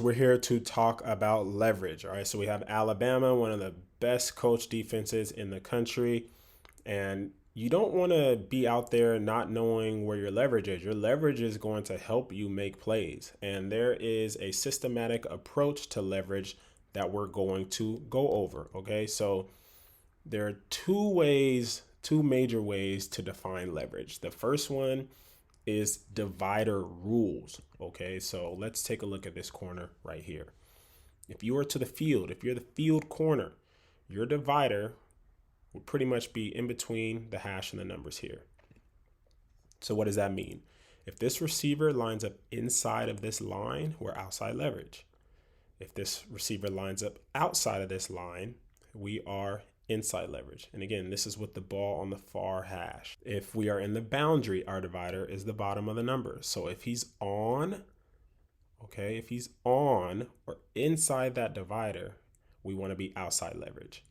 we're here to talk about leverage. All right, so we have Alabama, one of the best coach defenses in the country, and you don't want to be out there not knowing where your leverage is. Your leverage is going to help you make plays, and there is a systematic approach to leverage that we're going to go over. Okay, so there are two major ways to define leverage. The first one is divider rules. Okay, so let's take a look at this corner right here. If you are to the field, if you're the field corner, your divider would pretty much be in between the hash and the numbers here. So what does that mean? If this receiver lines up inside of this line, we're outside leverage. If this receiver lines up outside of this line, we are inside leverage. And again, this is with the ball on the far hash. If we are in the boundary, our divider is the bottom of the number. So if he's on, if he's on or inside that divider, we want to be outside leverage.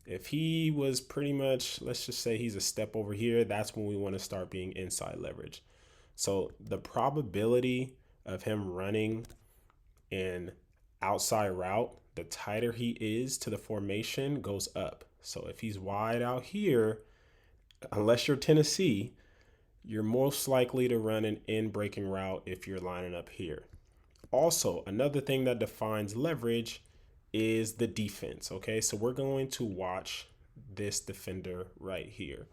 If he was pretty much, let's just say he's a step over here, that's when we want to start being inside leverage. So the probability of him running an outside route, the tighter he is to the formation, goes up. So if he's wide out here, unless you're Tennessee, you're most likely to run an in breaking route if you're lining up here. Also, another thing that defines leverage is the defense. Okay, so we're going to watch this defender right here.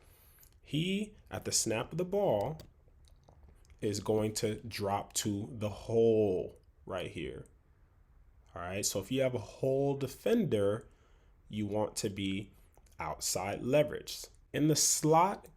He, at the snap of the ball, is going to drop to the hole right here. All right, so if you have a hole defender, you want to be outside leverage. In the slot,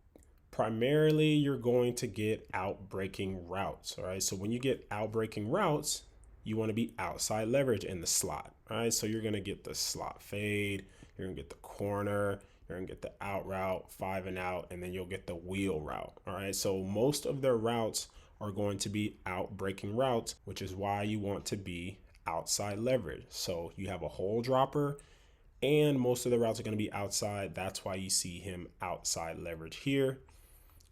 primarily you're going to get out breaking routes. All right, so when you get out breaking routes, you want to be outside leverage in the slot. All right, so you're going to get the slot fade, you're going to get the corner, you're going to get the out route, 5 and out, and then you'll get the wheel route. All right, so most of their routes are going to be out breaking routes, which is why you want to be outside leverage. So you have a hole dropper and most of the routes are going to be outside. That's why you see him outside leverage here.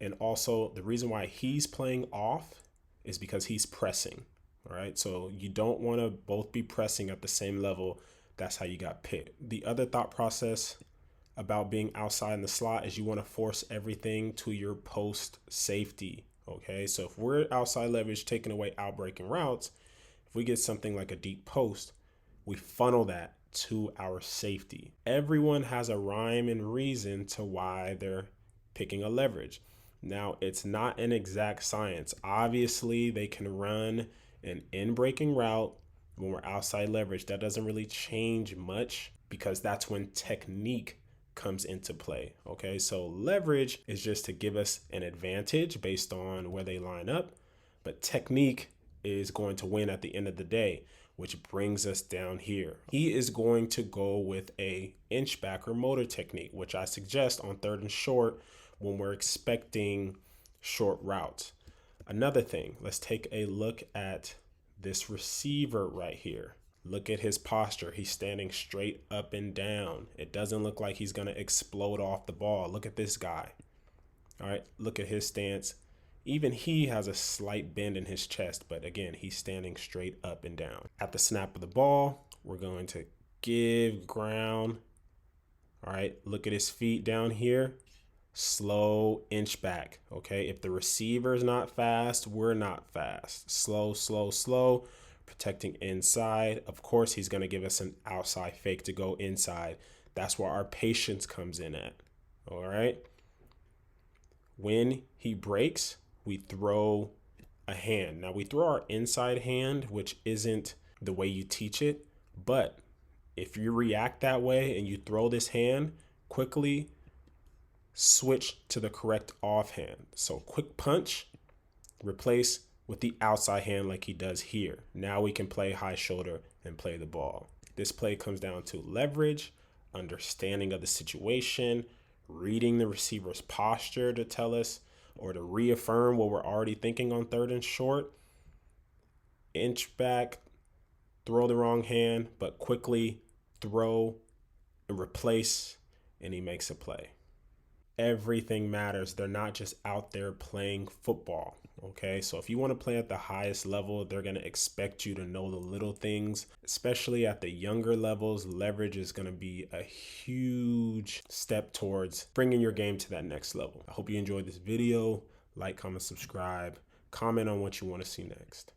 And also the reason why he's playing off is because he's pressing. All right, so you don't want to both be pressing at the same level. That's how you got picked. The other thought process about being outside in the slot is you want to force everything to your post safety. Okay, so if we're outside leverage taking away out breaking routes, if we get something like a deep post, we funnel that to our safety. Everyone has a rhyme and reason to why they're picking a leverage. Now, it's not an exact science. Obviously, they can run an in-breaking route when we're outside leverage. That doesn't really change much because that's when technique comes into play. Okay, so leverage is just to give us an advantage based on where they line up, but technique is going to win at the end of the day, which brings us down here. He is going to go with a inchback or motor technique, which I suggest on 3rd and short when we're expecting short routes. Another thing, let's take a look at this receiver right here. Look at his posture. He's standing straight up and down. It doesn't look like he's going to explode off the ball. Look at this guy. All right, look at his stance. Even he has a slight bend in his chest, but again, he's standing straight up and down. At the snap of the ball, we're going to give ground. All right, look at his feet down here. Slow inch back, okay? If the receiver is not fast, we're not fast. Slow, slow, slow, protecting inside. Of course, he's going to give us an outside fake to go inside. That's where our patience comes in at, all right? When he breaks, we throw a hand. Now, we throw our inside hand, which isn't the way you teach it, but if you react that way and you throw this hand, quickly switch to the correct offhand. So quick punch, replace with the outside hand like he does here. Now we can play high shoulder and play the ball. This play comes down to leverage, understanding of the situation, reading the receiver's posture to tell us or to reaffirm what we're already thinking on 3rd and short. Inch back, throw the wrong hand, but quickly throw and replace, and he makes a play. everything matters. They're not just out there playing football. Okay, so if you want to play at the highest level, they're going to expect you to know the little things, especially at the younger levels. Leverage is going to be a huge step towards bringing your game to that next level. I hope you enjoyed this video. Like, comment, subscribe, comment on what you want to see next.